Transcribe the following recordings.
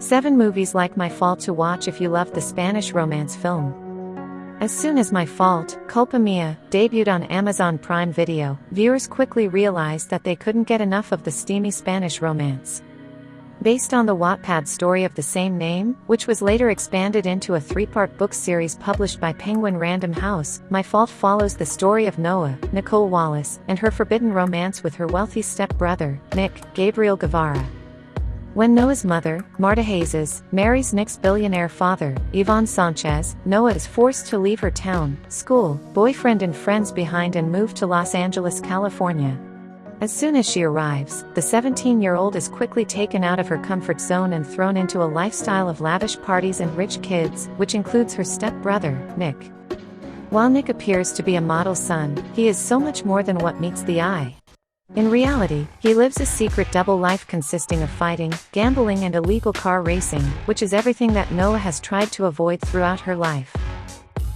7 movies like My Fault to watch if you love the Spanish romance film. As soon as My Fault, Culpa Mia, debuted on Amazon Prime Video, viewers quickly realized that they couldn't get enough of the steamy Spanish romance. Based on the Wattpad story of the same name, which was later expanded into a 3-part book series published by Penguin Random House, My Fault follows the story of Noah, Nicole Wallace, and her forbidden romance with her wealthy step-brother, Nick, Gabriele Guevara. When Noah's mother, Marta Hayes, marries Nick's billionaire father, Ivan Sanchez, Noah is forced to leave her town, school, boyfriend and friends behind and move to Los Angeles, California. As soon as she arrives, the 17-year-old is quickly taken out of her comfort zone and thrown into a lifestyle of lavish parties and rich kids, which includes her step-brother, Nick. While Nick appears to be a model son, he is so much more than what meets the eye. In reality, he lives a secret double life consisting of fighting, gambling and illegal car racing, which is everything that Noah has tried to avoid throughout her life.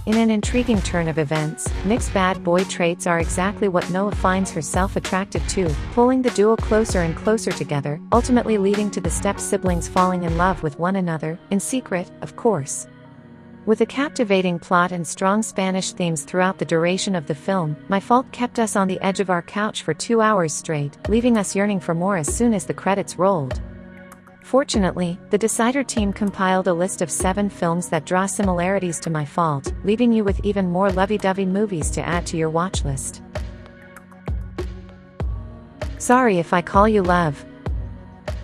In an intriguing turn of events, Nick's bad boy traits are exactly what Noah finds herself attracted to, pulling the duo closer and closer together, ultimately leading to the step-siblings falling in love with one another, in secret, of course. With a captivating plot and strong Spanish themes throughout the duration of the film, My Fault kept us on the edge of our couch for 2 hours straight, leaving us yearning for more as soon as the credits rolled. Fortunately, the Decider team compiled a list of 7 films that draw similarities to My Fault, leaving you with even more lovey-dovey movies to add to your watch list. Sorry If I Call You Love.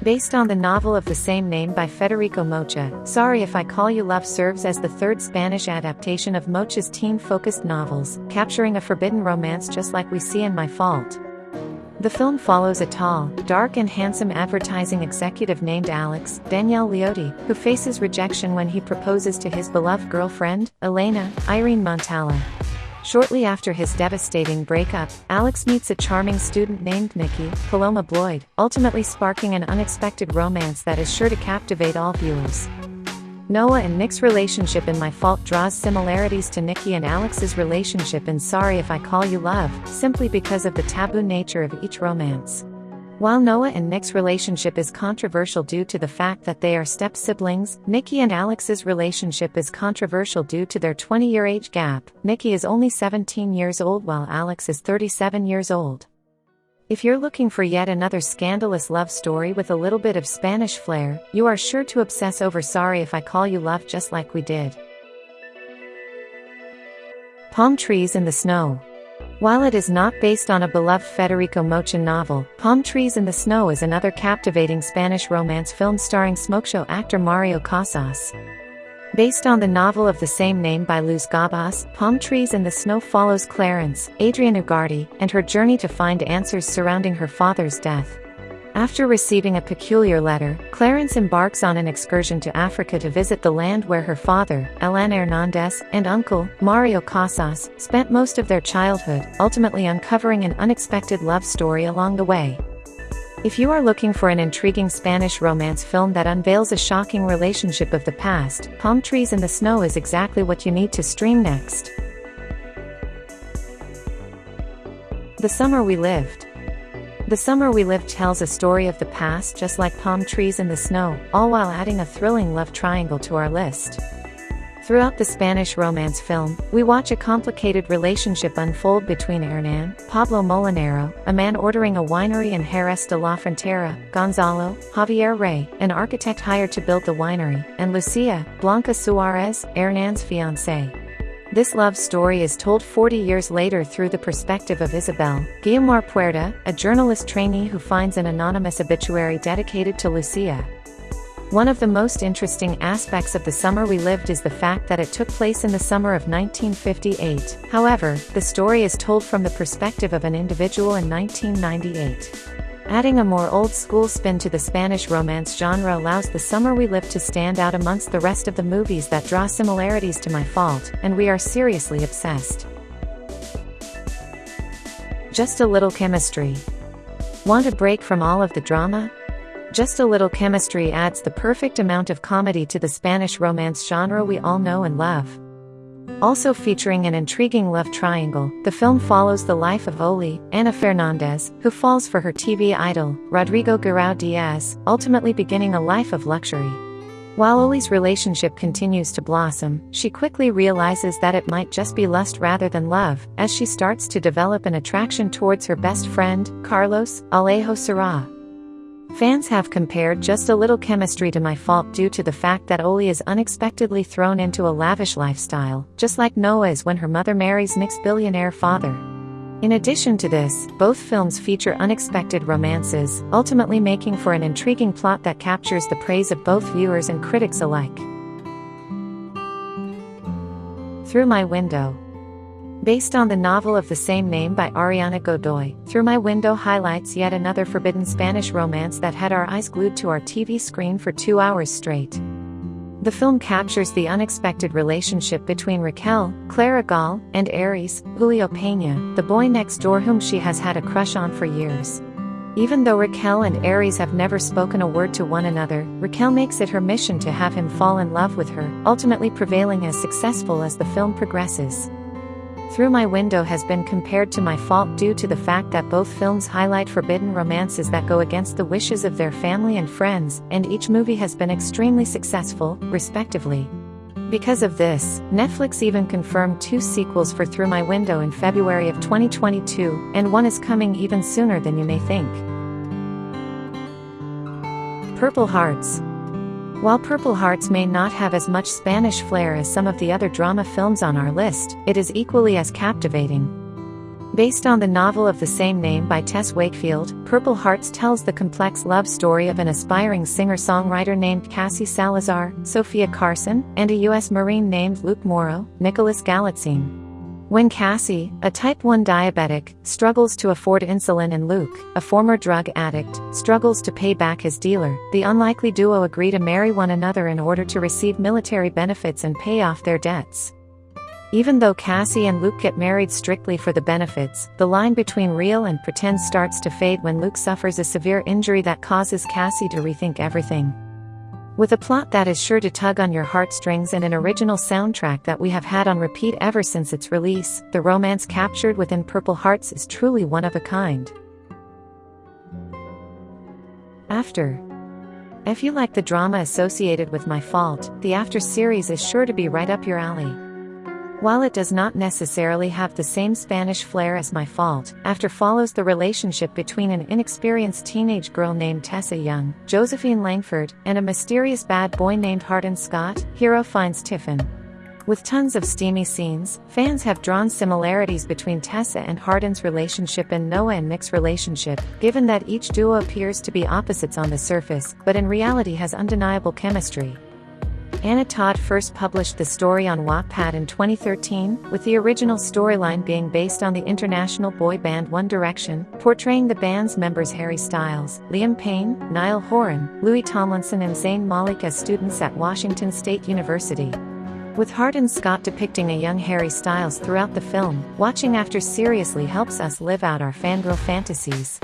Based on the novel of the same name by Federico Mocha, Sorry If I Call You Love serves as the 3rd Spanish adaptation of Mocha's teen-focused novels, capturing a forbidden romance just like we see in My Fault. The film follows a tall, dark and handsome advertising executive named Alex, Daniel Liotti, who faces rejection when he proposes to his beloved girlfriend, Elena, Irene Montalla. Shortly after his devastating breakup, Alex meets a charming student named Nikki, Paloma Bloyd, ultimately sparking an unexpected romance that is sure to captivate all viewers. Noah and Nick's relationship in My Fault draws similarities to Nikki and Alex's relationship in Sorry If I Call You Love, simply because of the taboo nature of each romance. While Noah and Nick's relationship is controversial due to the fact that they are step-siblings, Nikki and Alex's relationship is controversial due to their 20-year age gap. Nikki is only 17 years old while Alex is 37 years old. If you're looking for yet another scandalous love story with a little bit of Spanish flair, you are sure to obsess over Sorry If I Call You Love just like we did. Palm Trees in the Snow. While it is not based on a beloved Federico Mocha novel, Palm Trees in the Snow is another captivating Spanish romance film starring smoke show actor Mario Casas. Based on the novel of the same name by Luz Gabas, Palm Trees in the Snow follows Clarence, Adrienne Ugarte, and her journey to find answers surrounding her father's death. After receiving a peculiar letter, Clarence embarks on an excursion to Africa to visit the land where her father, Alan Hernandez, and uncle, Mario Casas, spent most of their childhood, ultimately uncovering an unexpected love story along the way. If you are looking for an intriguing Spanish romance film that unveils a shocking relationship of the past, Palm Trees in the Snow is exactly what you need to stream next. The Summer We Lived. The Summer We Lived tells a story of the past just like Palm Trees in the Snow, all while adding a thrilling love triangle to our list. Throughout the Spanish romance film, we watch a complicated relationship unfold between Hernán, Pablo Molinero, a man ordering a winery in Jerez de la Frontera, Gonzalo, Javier Rey, an architect hired to build the winery, and Lucia, Blanca Suarez, Hernán's fiancée. This love story is told 40 years later through the perspective of Isabel, Guiomar Puerta, a journalist trainee who finds an anonymous obituary dedicated to Lucia. One of the most interesting aspects of The Summer We Lived is the fact that it took place in the summer of 1958. However, the story is told from the perspective of an individual in 1998. Adding a more old-school spin to the Spanish romance genre allows The Summer We Lived to stand out amongst the rest of the movies that draw similarities to My Fault, and we are seriously obsessed. Just a Little Chemistry. Want a break from all of the drama? Just a Little Chemistry adds the perfect amount of comedy to the Spanish romance genre we all know and love. Also featuring an intriguing love triangle, the film follows the life of Oli, Ana Fernandez, who falls for her TV idol, Rodrigo Guerrero Diaz, ultimately beginning a life of luxury. While Oli's relationship continues to blossom, she quickly realizes that it might just be lust rather than love, as she starts to develop an attraction towards her best friend, Carlos Alejo Serra. Fans have compared just a little chemistry to My Fault due to the fact that Oli is unexpectedly thrown into a lavish lifestyle, just like Noah is when her mother marries Nick's billionaire father. In addition to this, both films feature unexpected romances, ultimately making for an intriguing plot that captures the praise of both viewers and critics alike. Through My Window. Based on the novel of the same name by Ariana Godoy, Through My Window highlights yet another forbidden Spanish romance that had our eyes glued to our TV screen for 2 hours straight. The film captures the unexpected relationship between Raquel, Clara Gall, and Aries, Julio Peña, the boy next door whom she has had a crush on for years. Even though Raquel and Aries have never spoken a word to one another, Raquel makes it her mission to have him fall in love with her, ultimately prevailing as successful as the film progresses. Through My Window has been compared to My Fault due to the fact that both films highlight forbidden romances that go against the wishes of their family and friends, and each movie has been extremely successful, respectively. Because of this, Netflix even confirmed 2 sequels for Through My Window in February of 2022, and one is coming even sooner than you may think. Purple Hearts. While Purple Hearts may not have as much Spanish flair as some of the other drama films on our list, it is equally as captivating. Based on the novel of the same name by Tess Wakefield, Purple Hearts tells the complex love story of an aspiring singer-songwriter named Cassie Salazar, Sophia Carson, and a U.S. Marine named Luke Morrow, Nicholas Galitzine. When Cassie, a type 1 diabetic, struggles to afford insulin and Luke, a former drug addict, struggles to pay back his dealer, the unlikely duo agree to marry one another in order to receive military benefits and pay off their debts. Even though Cassie and Luke get married strictly for the benefits, the line between real and pretend starts to fade when Luke suffers a severe injury that causes Cassie to rethink everything. With a plot that is sure to tug on your heartstrings and an original soundtrack that we have had on repeat ever since its release, the romance captured within Purple Hearts is truly one of a kind. After. If you like the drama associated with My Fault, the After series is sure to be right up your alley. While it does not necessarily have the same Spanish flair as My Fault, After follows the relationship between an inexperienced teenage girl named Tessa Young, Josephine Langford, and a mysterious bad boy named Hardin Scott, Hero finds Tiffin. With tons of steamy scenes, fans have drawn similarities between Tessa and Hardin's relationship and Noah and Nick's relationship, given that each duo appears to be opposites on the surface, but in reality has undeniable chemistry. Anna Todd first published the story on Wattpad in 2013, with the original storyline being based on the international boy band One Direction, portraying the band's members Harry Styles, Liam Payne, Niall Horan, Louis Tomlinson and Zayn Malik as students at Washington State University. With Hardin Scott depicting a young Harry Styles throughout the film, watching After seriously helps us live out our fangirl fantasies.